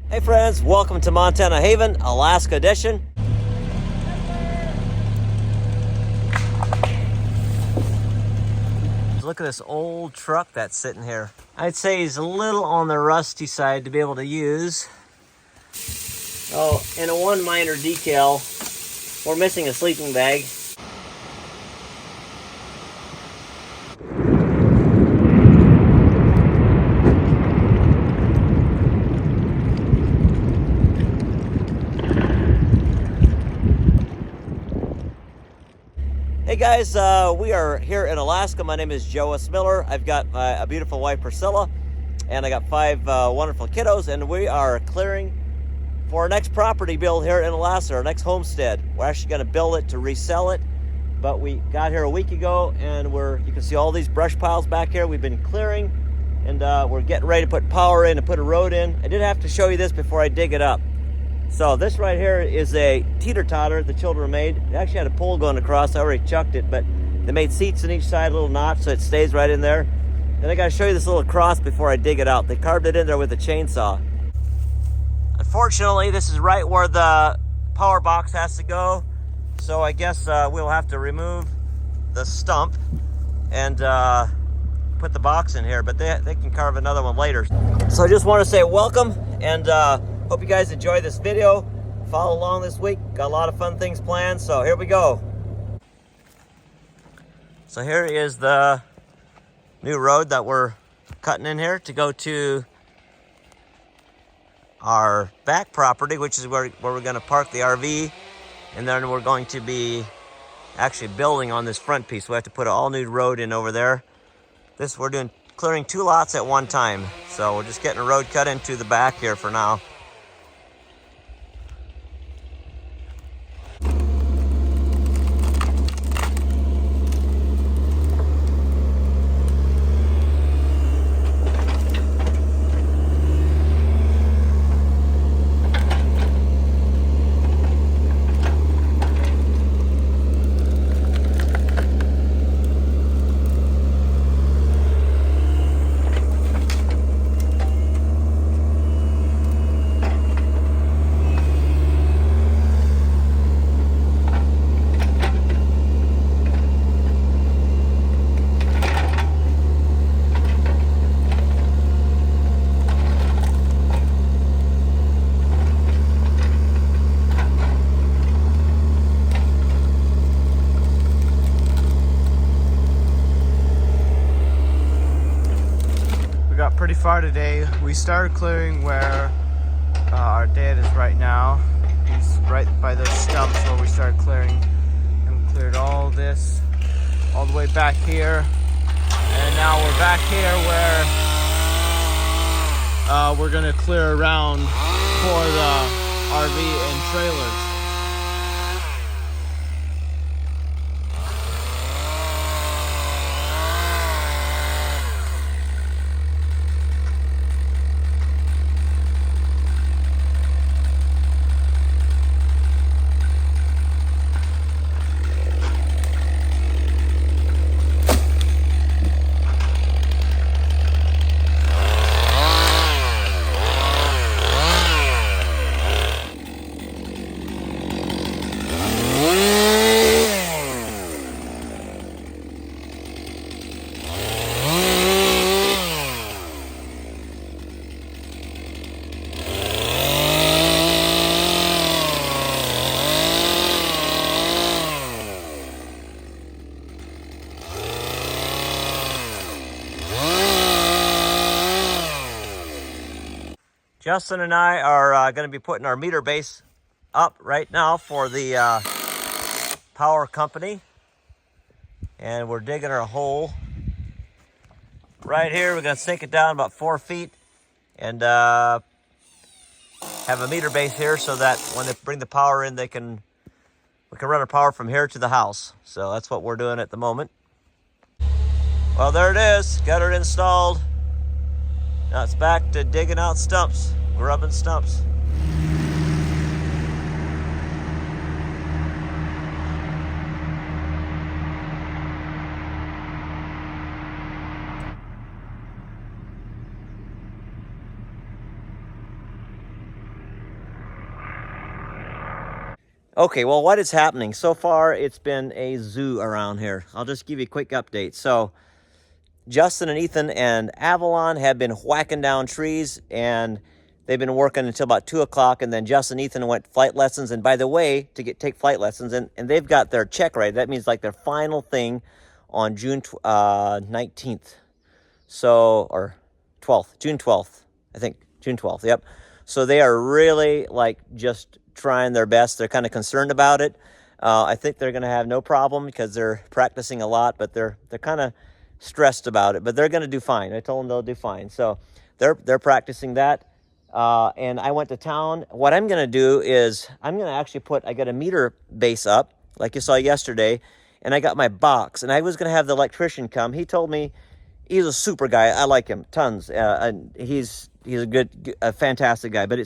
Hey friends, welcome to Montana Haven, Alaska edition. Look at this old truck that's sitting here. I'd say he's a little on the rusty side to be able to use. Oh, and one minor detail, we're missing a sleeping bag. Hey guys, we are here in Alaska. My name is Joe Miller. I've got a beautiful wife Priscilla, and I got 5 wonderful kiddos, and we are clearing for our next property build here in Alaska, our next homestead. We're actually going to build it to resell it, but we got here a week ago, and you can see all these brush piles back here. We've been clearing, and we're getting ready to put power in and put a road in. I did have to show you this before I dig it up. So this right here is a teeter-totter the children made. They actually had a pole going across. I already chucked it, but they made seats on each side, little knots, so it stays right in there. Then I got to show you this little cross before I dig it out. They carved it in there with a chainsaw. Unfortunately, this is right where the power box has to go. So I guess we'll have to remove the stump and put the box in here, but they can carve another one later. So I just want to say welcome, and hope you guys enjoy this video. Follow along this week. Got a lot of fun things planned, so here we go. So here is the new road that we're cutting in here to go to our back property, which is where we're going to park the RV, and then we're going to be actually building on this front piece. We have to put an all new road in over there. We're doing clearing 2 lots at one time, so we're just getting a road cut into the back here for now. Pretty far today. We started clearing where our dad is right now. He's right by those stumps where we started clearing, and we cleared all this all the way back here, and now we're back here where we're gonna clear around for the RV and trailers. Justin and I are going to be putting our meter base up right now for the power company, and we're digging our hole right here. We're going to sink it down about 4 feet and have a meter base here so that when they bring the power in, we can run our power from here to the house. So that's what we're doing at the moment. Well, there it is. Got it installed. Now it's back to digging out stumps, grubbing stumps. Okay, well, what is happening? So far, it's been a zoo around here. I'll just give you a quick update. So, Justin and Ethan and Avalon have been whacking down trees, and they've been working until about 2 o'clock, and then Justin and Ethan went flight lessons. And by the way, to take flight lessons, and they've got their check right. That means like their final thing on June 19th. So, or 12th, June 12th, I think, June 12th, yep. So they are really like just trying their best. They're kind of concerned about it. I think they're going to have no problem because they're practicing a lot, but they're kind of stressed about it. But they're going to do fine. I told them they'll do fine. So they're practicing that. And I went to town. What I'm going to do is I'm going to actually I got a meter base up like you saw yesterday, and I got my box, and I was going to have the electrician come. He told me he's a super guy. I like him tons. And he's a fantastic guy. But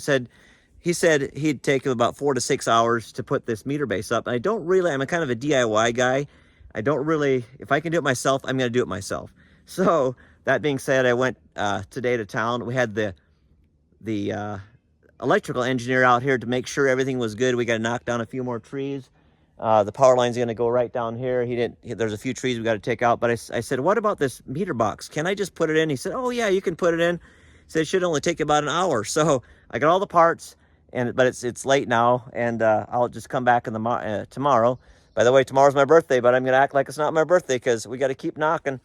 he said he'd take about 4 to 6 hours to put this meter base up. And I'm a kind of a DIY guy. If I can do it myself, I'm going to do it myself. So that being said, I went today to town. We had the electrical engineer out here to make sure everything was good. We got to knock down a few more trees. The power line's going to go right down here. There's a few trees we got to take out. But I said, what about this meter box? Can I just put it in? He said, oh yeah, you can put it in. He said it should only take about an hour. So I got all the parts, but it's late now, and I'll just come back in tomorrow. By the way, tomorrow's my birthday, but I'm going to act like it's not my birthday because we got to keep knocking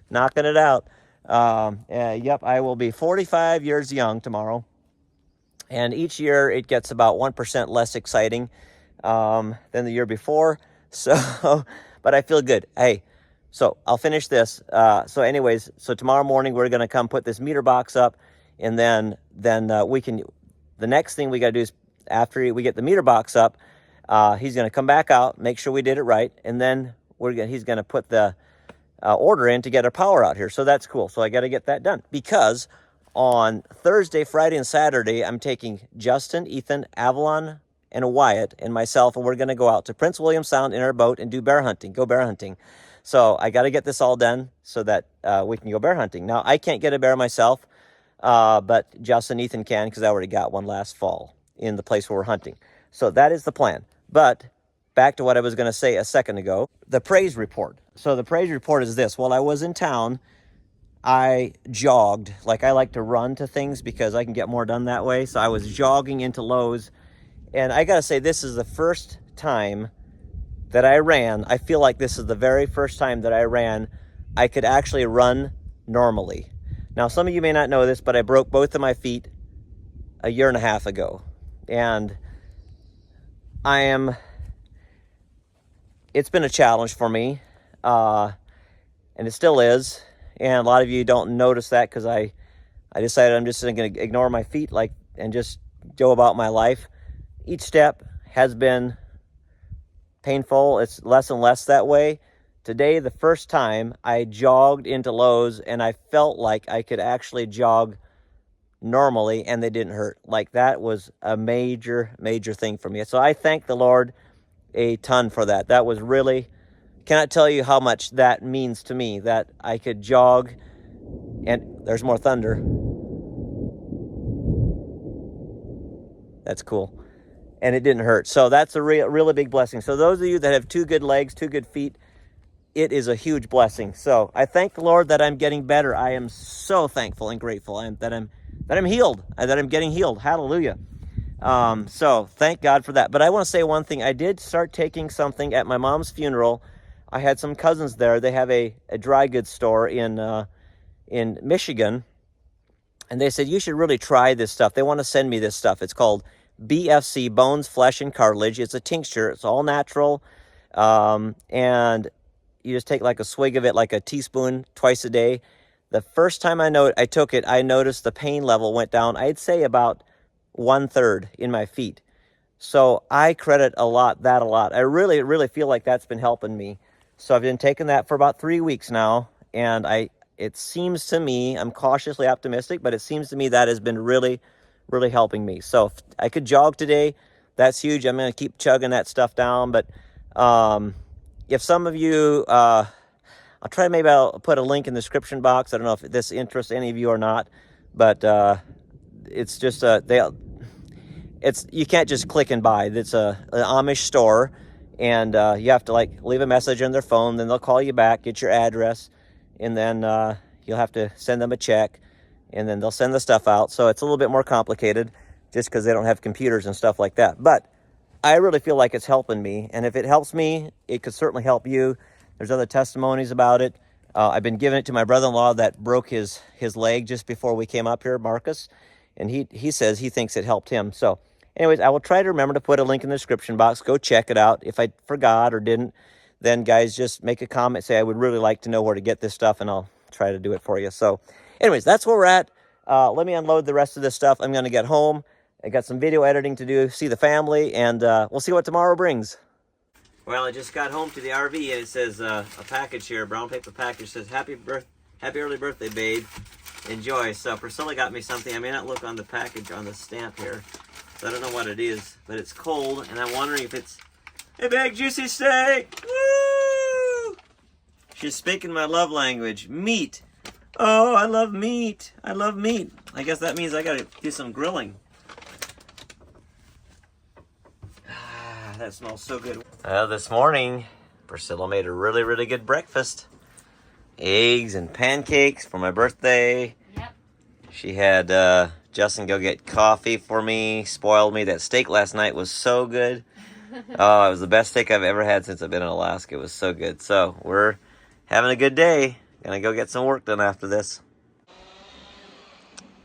it out. Yep, I will be 45 years young tomorrow. And each year it gets about 1% less exciting than the year before. So, but I feel good. Hey, so I'll finish this. So anyways, so tomorrow morning we're going to come put this meter box up, and then the next thing we got to do is after we get the meter box up, he's going to come back out, make sure we did it right, and then he's going to put the order in to get our power out here. So that's cool. So I got to get that done because on Thursday, Friday, and Saturday, I'm taking Justin, Ethan, Avalon, and Wyatt and myself, and we're going to go out to Prince William Sound in our boat and go bear hunting. So I got to get this all done so that we can go bear hunting. Now, I can't get a bear myself, but Justin and Ethan can because I already got one last fall in the place where we're hunting. So that is the plan. But back to what I was going to say a second ago, the praise report. So the praise report is this. While I was in town, I jogged. Like I like to run to things because I can get more done that way. So I was jogging into Lowe's. And I got to say, this is the first time that I ran. I feel like this is the very first time that I ran. I could actually run normally. Now, some of you may not know this, but I broke both of my feet a year and a half ago. And it's been a challenge for me. And it still is. And a lot of you don't notice that because I decided I'm just going to ignore my feet and just go about my life. Each step has been painful. It's less and less that way. Today, the first time I jogged into Lowe's and I felt like I could actually jog normally and they didn't hurt. Like that was a major, major thing for me. So I thank the Lord a ton for that. That was really, cannot tell you how much that means to me that I could jog. And there's more thunder. That's cool. And it didn't hurt. So that's a really big blessing. So those of you that have 2 good legs, 2 good feet, it is a huge blessing. So I thank the Lord that I'm getting better. I am so thankful and grateful that I'm healed, that I'm getting healed. Hallelujah. So thank God for that. But I want to say one thing. I did start taking something at my mom's funeral. I had some cousins there. They have a dry goods store in Michigan. And they said, you should really try this stuff. They want to send me this stuff. It's called BFC, Bones, Flesh, and Cartilage. It's a tincture. It's all natural. And you just take like a swig of it, like a teaspoon twice a day. The first time I took it, I noticed the pain level went down, I'd say about 1/3 in my feet. So I credit that a lot. I really, really feel like that's been helping me. So I've been taking that for about 3 weeks now. And it seems to me, I'm cautiously optimistic, but it seems to me that has been really, really helping me. So if I could jog today, that's huge. I'm going to keep chugging that stuff down. But if some of you, I'll put a link in the description box. I don't know if this interests any of you or not, but it's just, you can't just click and buy. It's an Amish store, and you have to like leave a message on their phone. Then they'll call you back, get your address, and then you'll have to send them a check, and then they'll send the stuff out. So it's a little bit more complicated, just because they don't have computers and stuff like that. But I really feel like it's helping me, and if it helps me, it could certainly help you. There's other testimonies about it. I've been giving it to my brother-in-law that broke his leg just before we came up here, Marcus, and he says he thinks it helped him. So anyways, I will try to remember to put a link in the description box. Go check it out. If I forgot or didn't, then guys, just make a comment, say I would really like to know where to get this stuff, and I'll try to do it for you. So anyways, that's where we're at. Let me unload the rest of this stuff. I'm going to get home. I got some video editing to do, see the family, and we'll see what tomorrow brings. Well, I just got home to the RV, and it says a package here, a brown paper package, says happy early birthday, babe. Enjoy. So Priscilla got me something. I may not look on the package on the stamp here, so I don't know what it is, but it's cold, and I'm wondering if it's a big juicy steak. Woo! She's speaking my love language, meat. Oh, I love meat. I love meat. I guess that means I got to do some grilling. That smells so good. This morning, Priscilla made a really, really good breakfast. Eggs and pancakes for my birthday. Yep. She had Justin go get coffee for me, spoiled me. That steak last night was so good. Oh, it was the best steak I've ever had since I've been in Alaska. It was so good. So we're having a good day. Gonna go get some work done after this.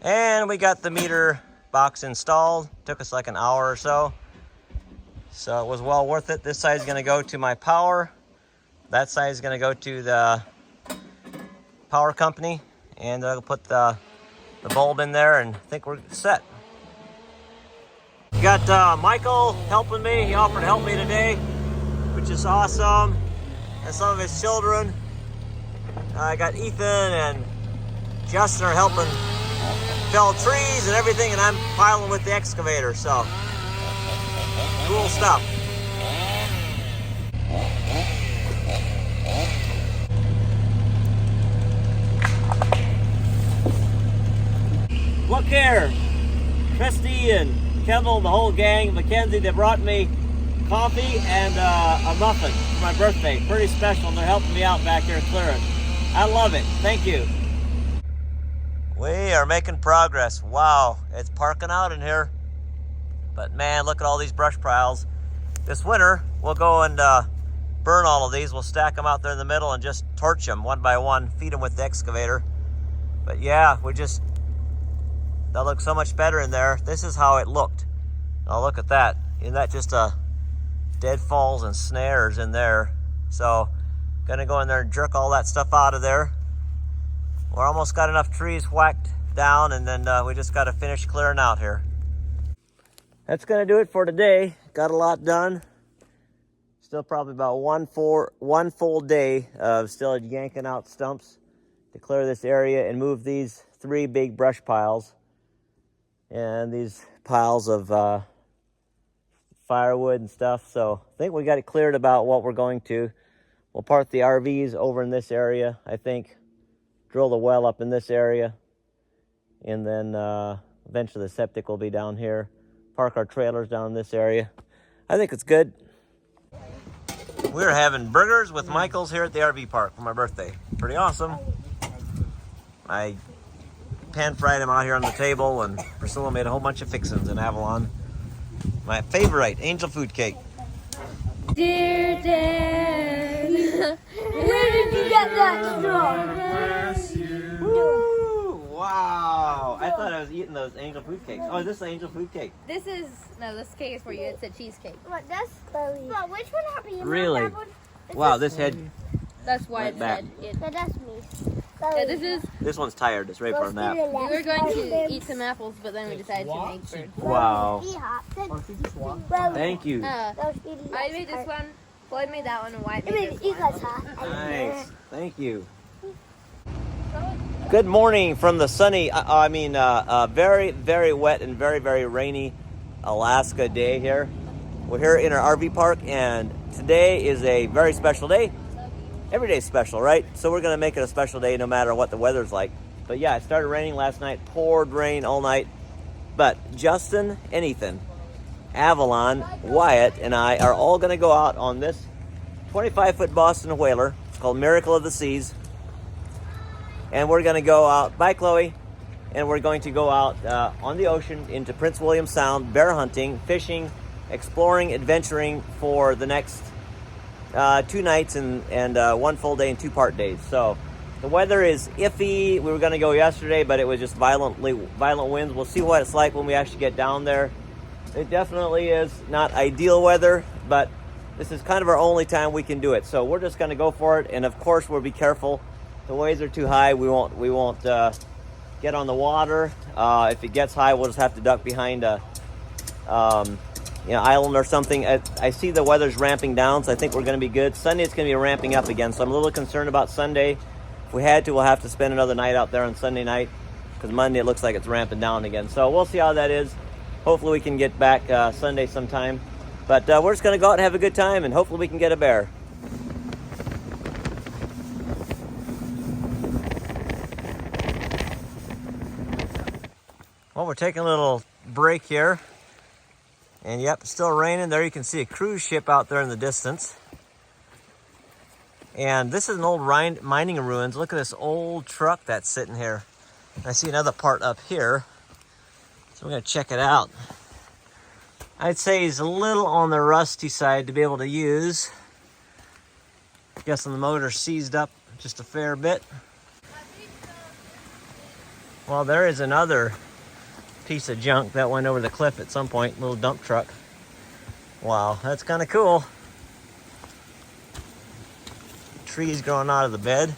And we got the meter box installed. Took us like an hour or so. So it was well worth it. This side is going to go to my power. That side is going to go to the power company. And I'll put the bulb in there, and I think we're set. Got Michael helping me. He offered to help me today, which is awesome. And some of his children. I got Ethan and Justin are helping fell trees and everything, and I'm piling with the excavator. So cool stuff. Look here, Christy and Kendall and the whole gang, Mackenzie, they brought me coffee and a muffin for my birthday. Pretty special, and they're helping me out back here clearing. I love it. Thank you. We are making progress. Wow, it's parking out in here. But man, look at all these brush piles. This winter, we'll go and burn all of these. We'll stack them out there in the middle and just torch them one by one, feed them with the excavator. But yeah, that looks so much better in there. This is how it looked. Now look at that. Isn't that just deadfalls and snares in there? So, gonna go in there and jerk all that stuff out of there. We're almost got enough trees whacked down, and then we just got to finish clearing out here. That's going to do it for today. Got a lot done. Still probably about one full day of still yanking out stumps to clear this area and move these 3 big brush piles and these piles of firewood and stuff. So I think we got it cleared about what we're going to. We'll park the RVs over in this area, I think. Drill the well up in this area. And then eventually the septic will be down here. Park our trailers down in this area. I think it's good. We're having burgers with Michael's here at the RV park for my birthday. Pretty awesome. I pan-fried them out here on the table, and Priscilla made a whole bunch of fixins in Avalon. My favorite, angel food cake. Dear Dad, where did you get that from? Woo! Wow! I thought I was eating those angel food cakes. Oh, this is the angel food cake. This cake is for you. It's a cheesecake. What, that's Chloe. But which one happened? Really? Wow, this head. That's why Went it's back. red. But that's me. Yeah, This one's tired. It's ready for a nap. we were going to eat some apples, but then we decided to make birds. Wow. Thank you. I made this one, Floyd made that one, and White made this one. Nice. Thank you. Good morning from the sunny, very, very wet and very, very rainy Alaska day here. We're here in our RV park, and today is a very special day. Every day's special, right? So we're going to make it a special day no matter what the weather's like. But yeah, it started raining last night, poured rain all night. But Justin and Ethan Avalon, Wyatt, and I are all going to go out on this 25-foot Boston whaler. It's called Miracle of the Seas. And we're going to go out, bye Chloe, and we're going to go out on the ocean into Prince William Sound, bear hunting, fishing, exploring, adventuring for the next 2 nights and 1 full day and 2 part days. So the weather is iffy. We were going to go yesterday, but it was just violent winds. We'll see what it's like when we actually get down there. It definitely is not ideal weather, but this is kind of our only time we can do it. So we're just going to go for it, and of course we'll be careful. The waves are too high. We won't get on the water. If it gets high, we'll just have to duck behind a island or something. I see the weather's ramping down, so I think we're going to be good. Sunday it's going to be ramping up again, so I'm a little concerned about Sunday. If we had to, we'll have to spend another night out there on Sunday night, because Monday it looks like it's ramping down again. So we'll see how that is. Hopefully we can get back Sunday sometime. But we're just going to go out and have a good time, and hopefully we can get a bear. Well, we're taking a little break here. And yep, it's still raining. There you can see a cruise ship out there in the distance. And this is an old mining ruins. Look at this old truck that's sitting here. I see another part up here. So we're gonna check it out. I'd say he's a little on the rusty side to be able to use. Guessing the motor seized up just a fair bit. Well, there is another piece of junk that went over the cliff at some point, little dump truck. Wow, that's kind of cool. Trees growing out of the bed.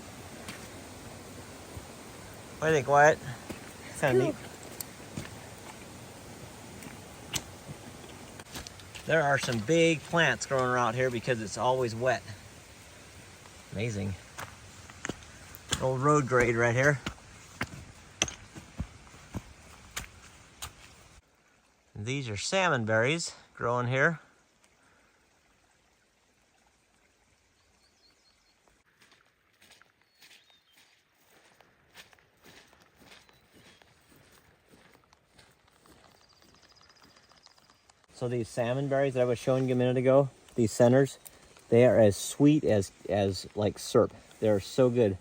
What do you think, Wyatt? Kind of neat. There are some big plants growing around here because it's always wet. Amazing. Old road grade right here. These are salmon berries growing here. So these salmon berries that I was showing you a minute ago, these centers, they are as sweet as like syrup. They're so good.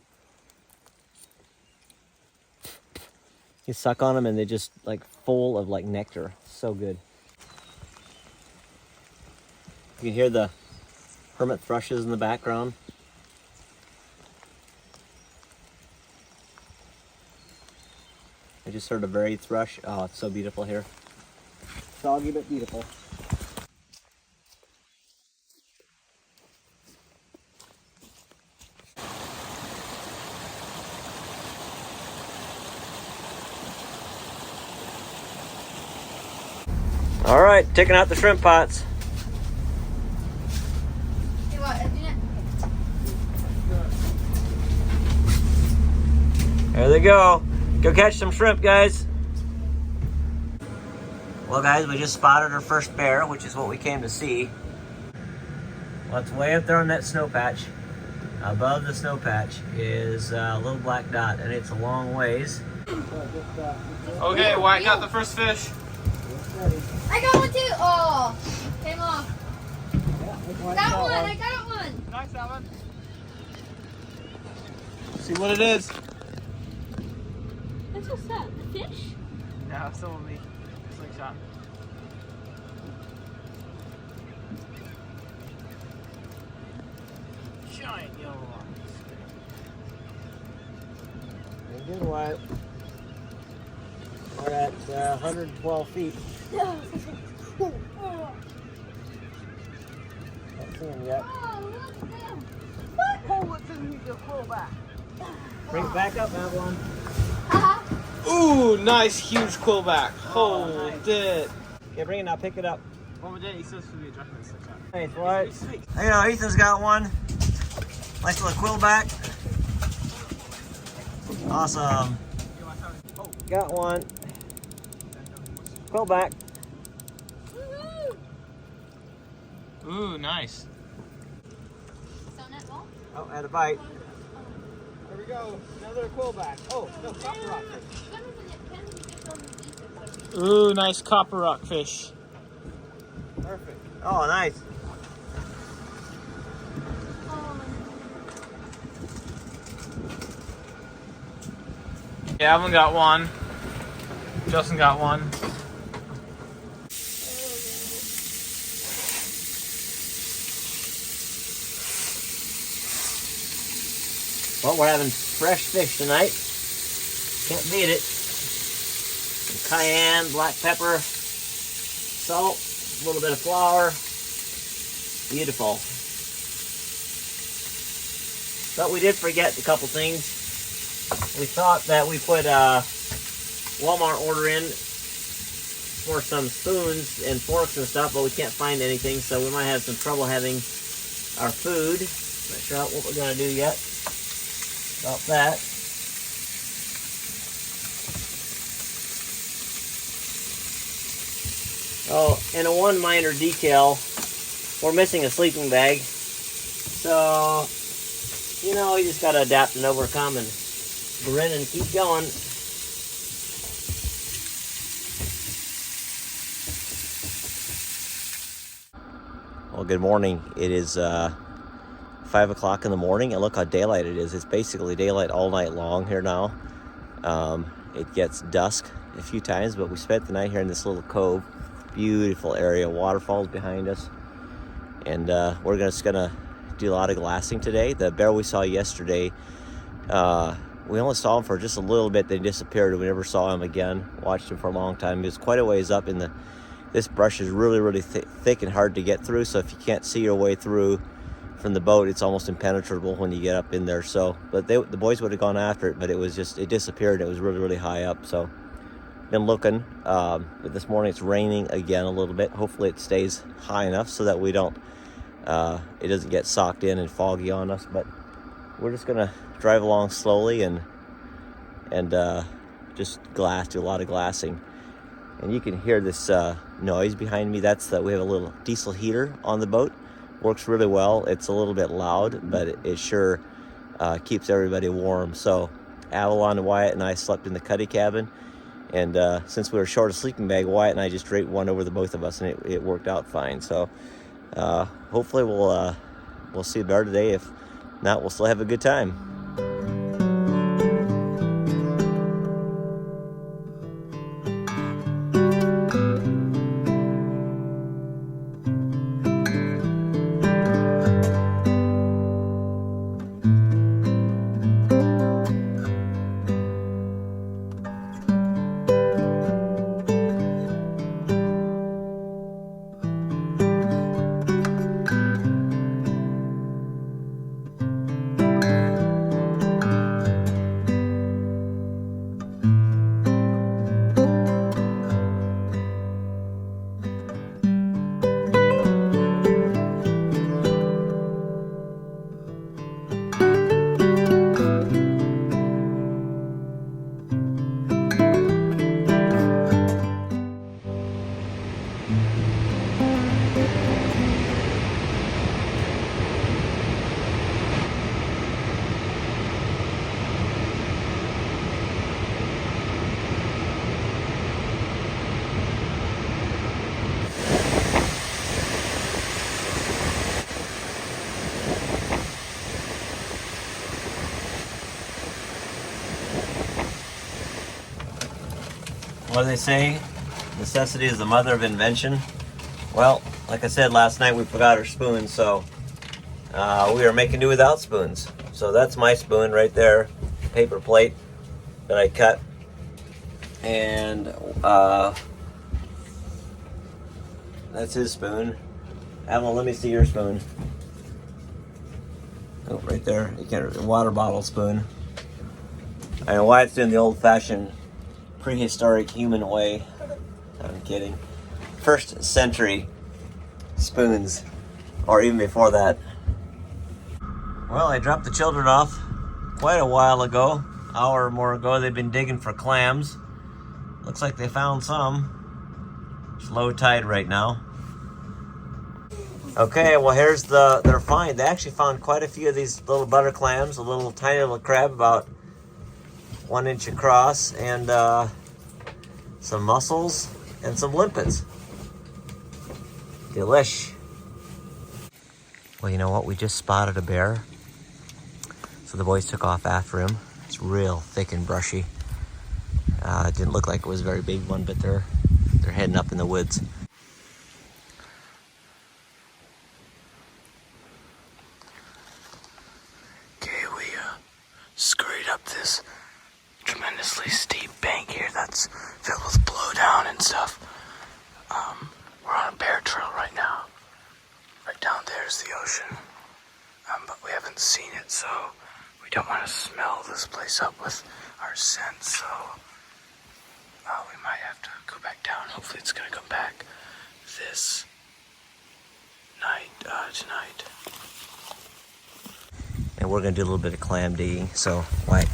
You suck on them and they just like full of like nectar. So good. You can hear the hermit thrushes in the background. I just heard a very thrush. Oh, it's so beautiful here. Soggy but beautiful. All right, taking out the shrimp pots. There they go. Go catch some shrimp, guys. Well, guys, we just spotted our first bear, which is what we came to see. Well, it's way up there on that snow patch. Above the snow patch is a little black dot, and it's a long ways. Okay, Wyatt got the first fish. I got one too. Oh, came off. Got one. I got one. Nice, Alan. See what it is. That's what's that? The fish? Yeah, still with me. Slingshot. Giant yellow lines. Very good, Wyatt. We're at 112 feet. Not seeing him yet. Bring it back up, Avalon. Ooh, nice huge quillback. Hold it. Yeah, bring it now. Pick it up. What would he says to be a drachma slingshot? Nice, Wyatt. Hey, now Ethan's got one. Nice little quillback. Awesome. Got one. Quillback. Ooh, nice. Oh, had a bite. There we go. Another quillback. Oh, no, copper rock fish. Ooh, nice copper rock fish. Perfect. Oh, nice. Yeah, Evan got one. Justin got one. Well, we're having fresh fish tonight. Can't beat it. Some cayenne, black pepper, salt, a little bit of flour. Beautiful. But we did forget a couple things. We thought that we put a Walmart order in for some spoons and forks and stuff, but we can't find anything, so we might have some trouble having our food. Not sure what we're going to do yet about that. Oh, and one minor detail, we're missing a sleeping bag. So, you know, you just got to adapt and overcome and grin and keep going. Well, good morning. It is 5 o'clock in the morning, and look how daylight it is. It's basically daylight all night long here now. It gets dusk a few times, but we spent the night here in this little cove. Beautiful area, waterfalls behind us, and we're just gonna do a lot of glassing today. The bear we saw yesterday, we only saw him for just a little bit, then he disappeared. We never saw him again. Watched him for a long time. He was quite a ways up in the. This brush is really thick and hard to get through, so if you can't see your way through from the boat, it's almost impenetrable when you get up in there. So, but the boys would have gone after it, but it was just, it disappeared. It was really high up. So, been looking. But this morning it's raining again a little bit. Hopefully it stays high enough so that we don't, it doesn't get socked in and foggy on us. But we're just gonna drive along slowly and just do a lot of glassing. And you can hear this noise behind me. That's that we have a little diesel heater on the boat. Works really well. It's a little bit loud, but it sure keeps everybody warm. So Avalon, Wyatt, and I slept in the cuddy cabin. And since we were short a sleeping bag, Wyatt and I just draped one over the both of us, and it worked out fine. So hopefully we'll see a bear today. If not, we'll still have a good time. What do they say? Necessity is the mother of invention. Well, like I said last night, we forgot our spoons, so we are making do without spoons. So that's my spoon right there, paper plate that I cut. And that's his spoon. Alan, let me see your spoon. Oh, right there. You can't, water bottle spoon. I know why it's doing the old-fashioned prehistoric human way. I'm kidding. First century spoons, or even before that. Well, I dropped the children off quite a while ago, hour or more ago. They've been digging for clams. Looks like they found some. It's low tide right now. Okay, well here's their find. They actually found quite a few of these little butter clams, a little tiny little crab about 1 inch across, and some mussels and some limpets. Delish. Well, you know what? We just spotted a bear. So the boys took off after him. It's real thick and brushy. It didn't look like it was a very big one, but they're heading up in the woods. Okay, we scurried up this tremendously steep bank here that's filled with blowdown and stuff. We're on a bear trail right now. Right down there is the ocean, but we haven't seen it, so we don't want to smell this place up with our scent, so we might have to go back down. Hopefully it's going to come back this night, tonight. And we're going to do a little bit of clam digging, so White,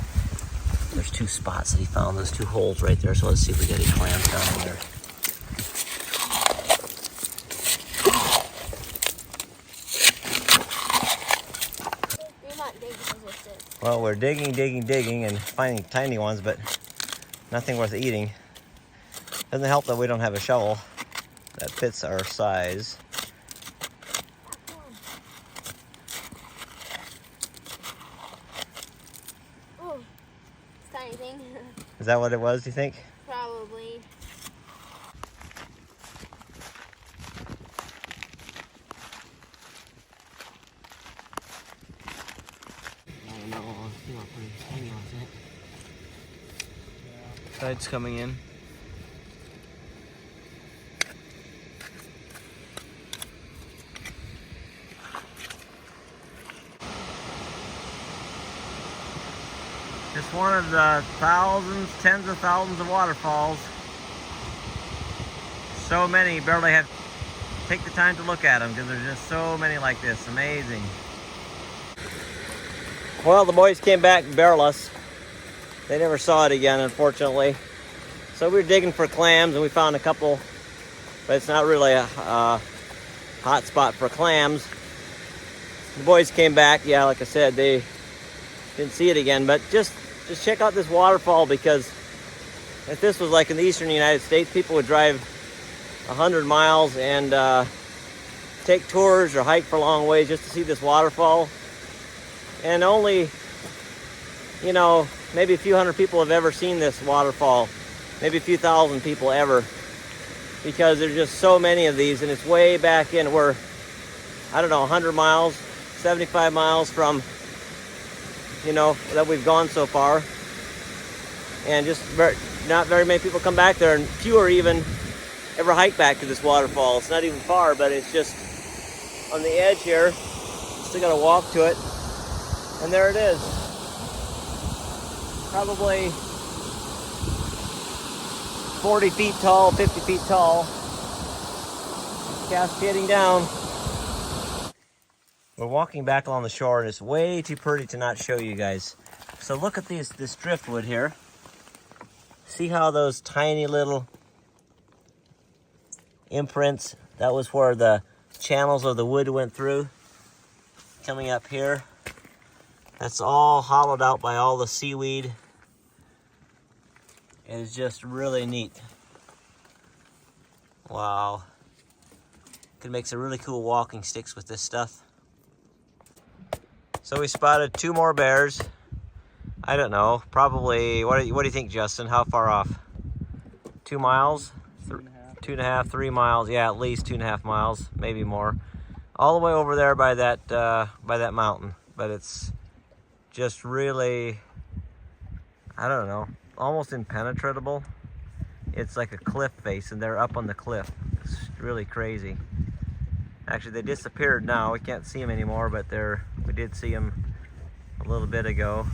there's 2 spots that he found, those 2 holes right there, so let's see if we get any clams down in there. Well, we're digging, and finding tiny ones, but nothing worth eating. Doesn't help that we don't have a shovel that fits our size. Oh, tiny thing. Is that what it was, do you think? Probably. I don't know. You want pretty tiny ones, I think. Tide's coming in. Just one of the thousands, tens of thousands of waterfalls. So many, barely have take the time to look at them because there's just so many like this. Amazing. Well, the boys came back barrelless. They never saw it again, unfortunately. So we were digging for clams, and we found a couple, but it's not really a hot spot for clams. The boys came back. Yeah, like I said, they didn't see it again, but just check out this waterfall, because if this was like in the eastern United States, people would drive 100 miles and take tours or hike for long ways just to see this waterfall. And only, you know, maybe a few hundred people have ever seen this waterfall. Maybe a few thousand people ever, because there's just so many of these, and it's way back in. We're, I don't know, 100 miles, 75 miles from, you know, that we've gone so far. And just not very many people come back there, and fewer even ever hike back to this waterfall. It's not even far, but it's just on the edge here. Still gotta walk to it. And there it is. Probably 40 feet tall, 50 feet tall. Cascading down. We're walking back along the shore, and it's way too pretty to not show you guys. So look at this driftwood here. See how those tiny little imprints, that was where the channels of the wood went through. Coming up here. That's all hollowed out by all the seaweed. It is just really neat. Wow. Could make some really cool walking sticks with this stuff. So we spotted 2 more bears. I don't know, probably, what do you think, Justin? How far off? 2 miles? 2.5, 3 miles. Yeah, at least 2.5 miles, maybe more. All the way over there by that mountain. But it's just really, I don't know, almost impenetrable. It's like a cliff face, and they're up on the cliff. It's really crazy. Actually, they disappeared now. We can't see them anymore, but we did see them a little bit ago.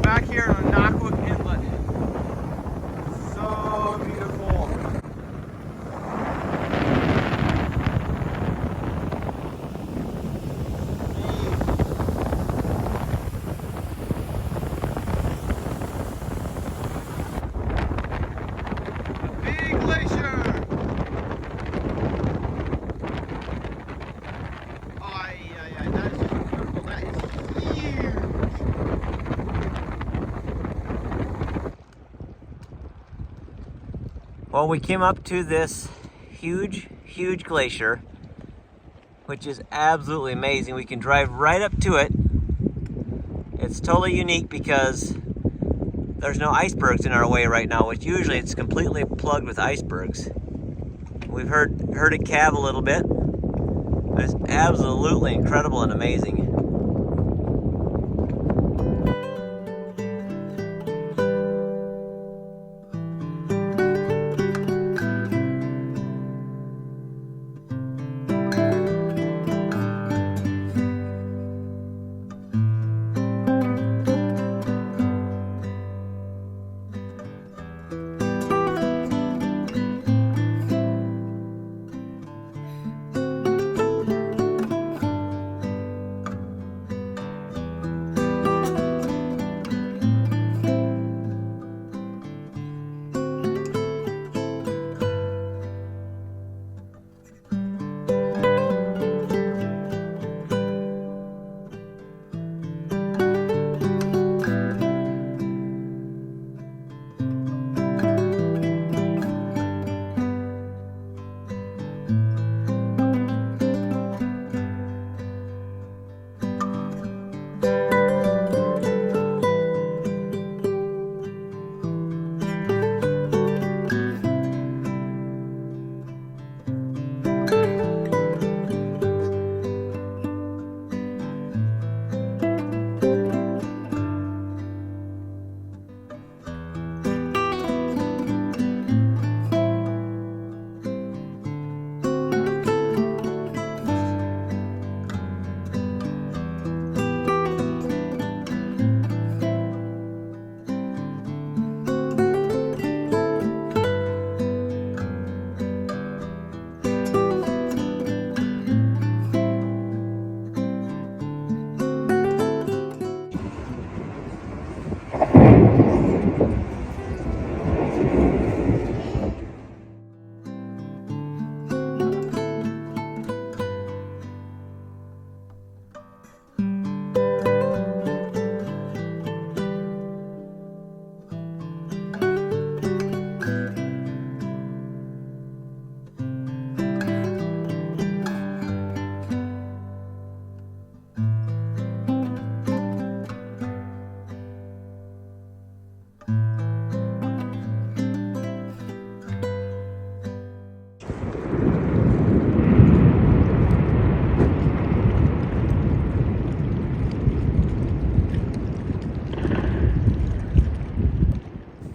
Back here on Knockwood Inlet. So beautiful. Big glacier. That is beautiful. That is huge. Well, we came up to this huge, huge glacier, which is absolutely amazing. We can drive right up to it. It's totally unique because there's no icebergs in our way right now, which usually it's completely plugged with icebergs. We've heard it calve a little bit, but it's absolutely incredible and amazing.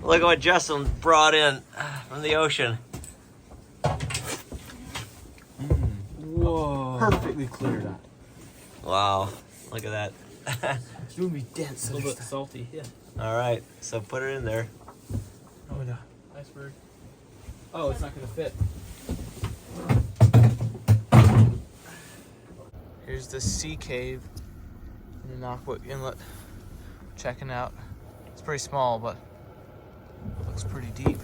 Look at what Justin brought in from the ocean. Whoa. Perfectly cleared up. Wow, look at that. It's gonna be dense. A little bit salty, yeah. All right, so put it in there. Oh no. Iceberg. Oh, it's not gonna fit. Here's the sea cave in the Knockwood Inlet. Checking out. It's pretty small, but it looks pretty deep.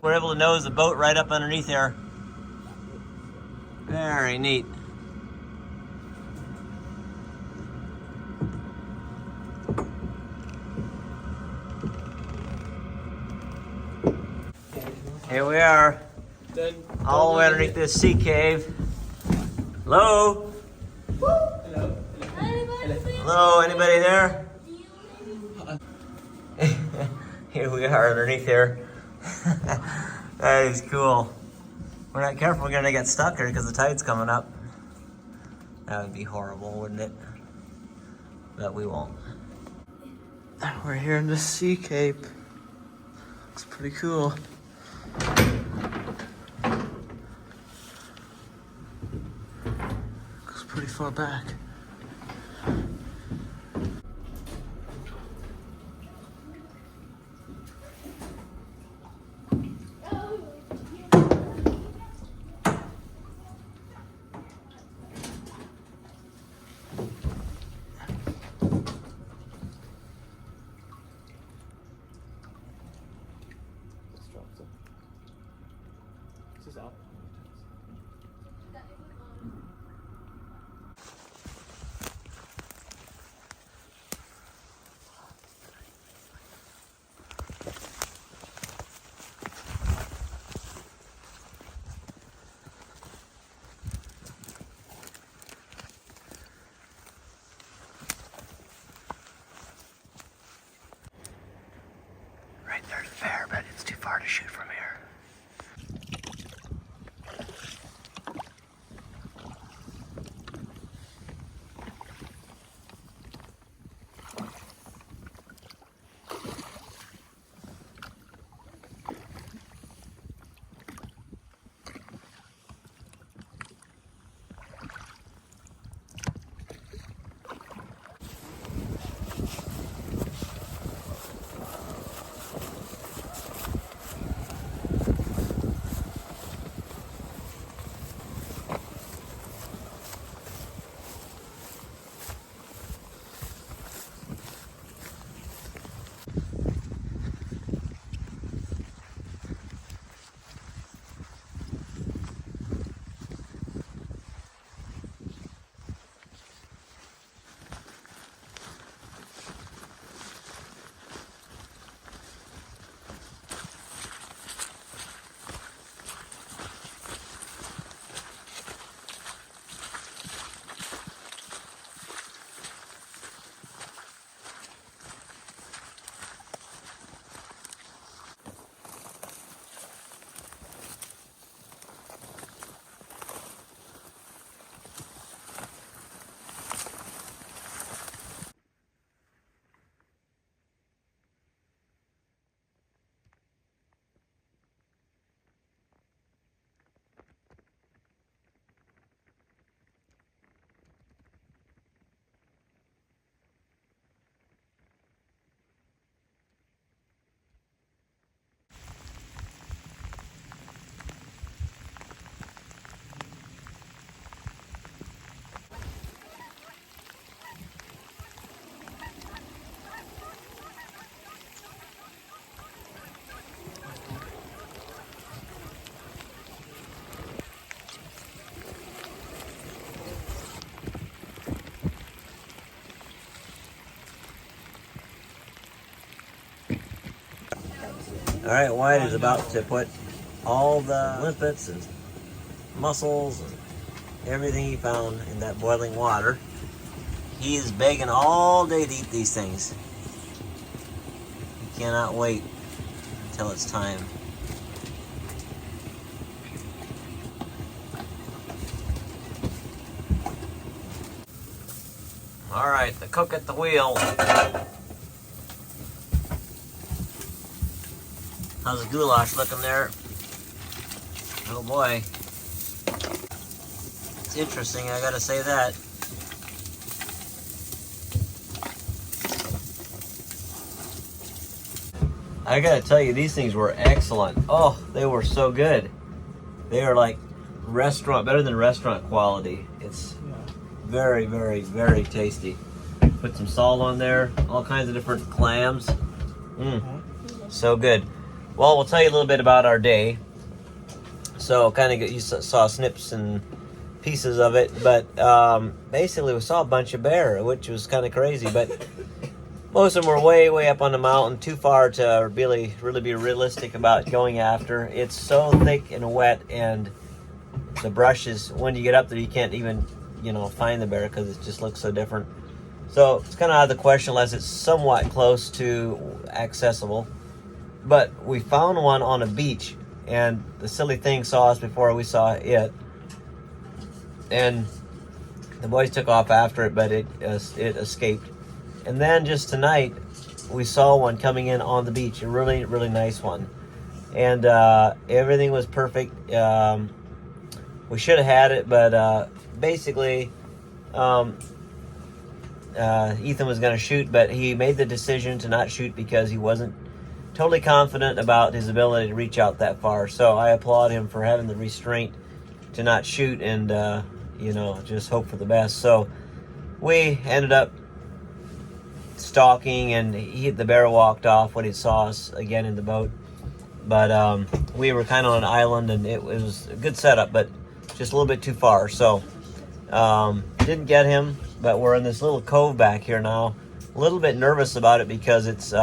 We're able to nose the boat right up underneath there. Very neat. Here we are, all the way underneath this sea cave. Hello? Hello, anybody there? Here we are underneath here. That is cool. If we're not careful, we're gonna get stuck here because the tide's coming up. That would be horrible, wouldn't it? But we won't. We're here in the sea cape. Looks pretty cool. Goes pretty far back. This is out. All right, White is about to put all the limpets and mussels and everything he found in that boiling water. He is begging all day to eat these things. He cannot wait until it's time. All right, the cook at the wheel. How's the goulash looking there? Oh boy. It's interesting, I gotta say that. I gotta tell you, these things were excellent. Oh, they were so good. They are like restaurant, better than restaurant quality. It's very, very, very tasty. Put some salt on there, all kinds of different clams. So good. Well, we'll tell you a little bit about our day. So kind of, you saw snips and pieces of it, but basically we saw a bunch of bear, which was kind of crazy, but most of them were way, way up on the mountain, too far to really be realistic about going after. It's so thick and wet, and the brush is, when you get up there, you can't even, find the bear because it just looks so different. So it's kind of out of the question unless it's somewhat close to accessible. But we found one on a beach, and the silly thing saw us before we saw it. And the boys took off after it, but it escaped. And then just tonight, we saw one coming in on the beach, a really, really nice one. And everything was perfect. We should have had it, but basically, Ethan was going to shoot, but he made the decision to not shoot because he wasn't totally confident about his ability to reach out that far. So I applaud him for having the restraint to not shoot and, just hope for the best. So we ended up stalking, and the bear walked off when he saw us again in the boat. But we were kind of on an island, and it was a good setup, but just a little bit too far. So didn't get him, but we're in this little cove back here now. A little bit nervous about it because it's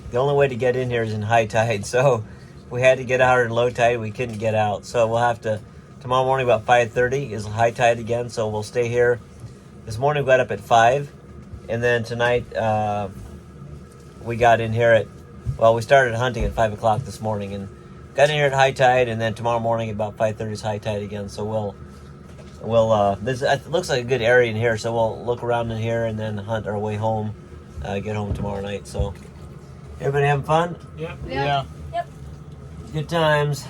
the only way to get in here is in high tide. So we had to get out in low tide. We couldn't get out. So we'll have to, tomorrow morning about 5:30 is high tide again. So we'll stay here. This morning we got up at 5. And then tonight we got in here we started hunting at 5 o'clock this morning and got in here at high tide. And then tomorrow morning at about 5:30 is high tide again. So this looks like a good area in here. So we'll look around in here and then hunt our way home. Get home tomorrow night. So everybody having fun? Yep. Yeah. Yep. Good times.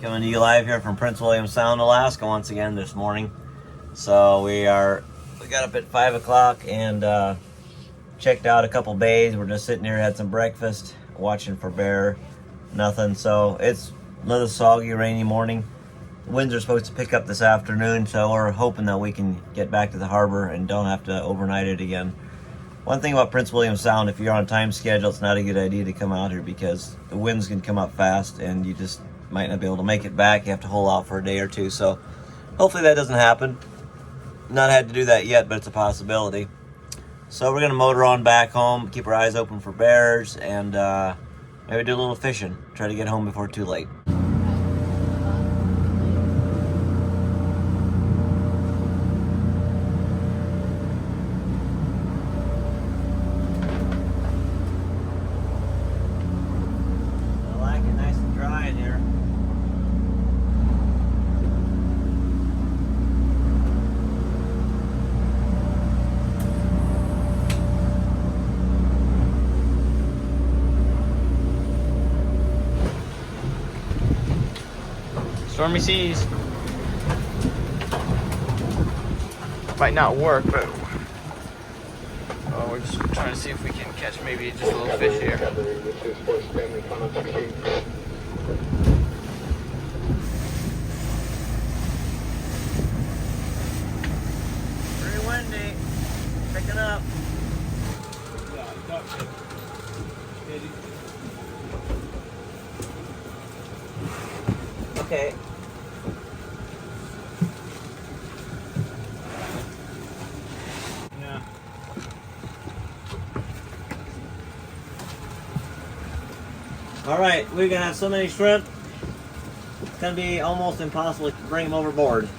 Coming to you live here from Prince William Sound, Alaska once again this morning. So we got up at 5 o'clock and checked out a couple bays. We're just sitting here, had some breakfast, watching for bear. Nothing. So it's another soggy, rainy morning. Winds are supposed to pick up this afternoon, so we're hoping that we can get back to the harbor and don't have to overnight it again. One thing about Prince William Sound, if you're on a time schedule, it's not a good idea to come out here because the winds can come up fast and you just might not be able to make it back. You have to hold out for a day or two. So hopefully that doesn't happen. Not had to do that yet, but it's a possibility. So we're going to motor on back home, keep our eyes open for bears, and maybe do a little fishing. Try to get home before too late. I like it nice and dry in here. Stormy seas. Might not work, but we're just trying to see if we can catch maybe just a little fish here. Pretty windy. Pick up. Yeah, duck it. Okay. Yeah. All right, we're gonna have so many shrimp. It's gonna be almost impossible to bring them overboard.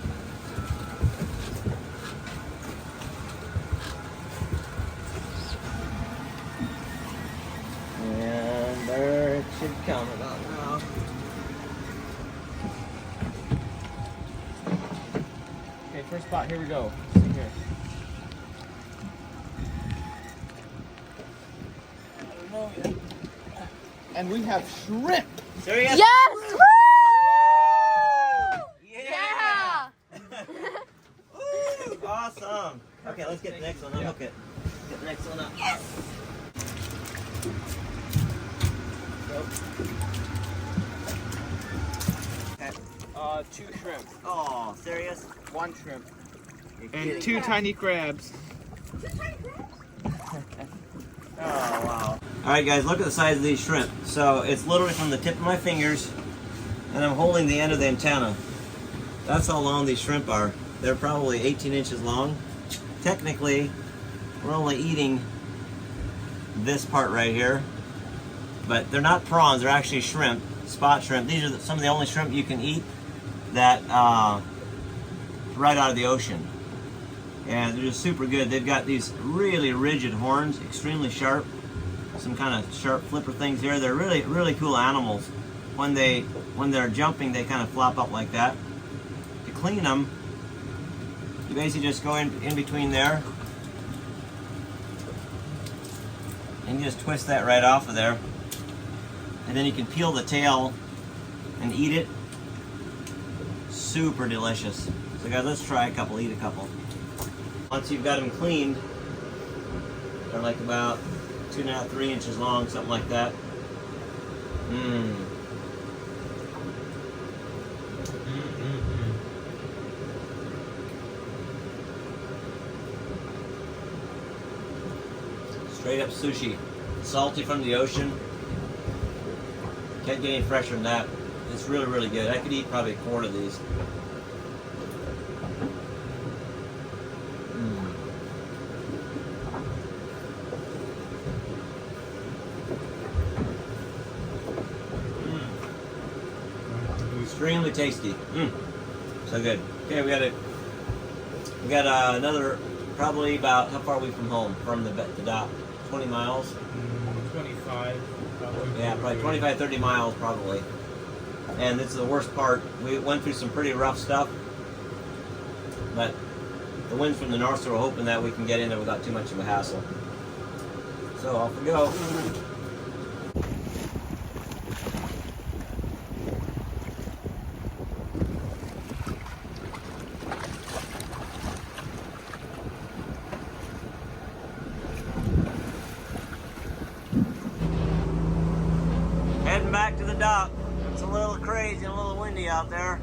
And there it should come about now. Okay, first spot. Here we go. See here. I don't know yet. And we have shrimp. Serious? Yes! Woo! Yeah! Woo! Awesome. Okay, let's get the next one. Unhook it. Get the next one up. Yes! Okay. 2 shrimp. Oh, serious? 1 shrimp. You're And kidding. 2 tiny crabs. Oh, wow. All right, guys, look at the size of these shrimp. So it's literally from the tip of my fingers, and I'm holding the end of the antenna. That's how long these shrimp are. They're probably 18 inches long. Technically, we're only eating this part right here, but they're not prawns, they're actually shrimp, spot shrimp. These are some of the only shrimp you can eat that right out of the ocean. And they're just super good. They've got these really rigid horns, extremely sharp, some kind of sharp flipper things here. They're really, really cool animals. When they're jumping, they kind of flop up like that. To clean them, you basically just go in between there, and you just twist that right off of there, and then you can peel the tail and eat it. Super delicious. So guys, let's try a couple, eat a couple. Once you've got them cleaned, they're like about 2.5, 3 inches long, something like that. Straight up sushi. Salty from the ocean. Can't get any fresher than that. It's really, really good. I could eat probably a quart of these. Extremely tasty. So good. Okay, we got another, probably about, how far are we from home, from the dock? 20 miles? 25. Probably. Yeah, probably 25, 30 miles probably. And this is the worst part. We went through some pretty rough stuff, but the winds from the north, so we're hoping that we can get in there without too much of a hassle. So off we go. Heading back to the dock. It's a little crazy and a little windy out there.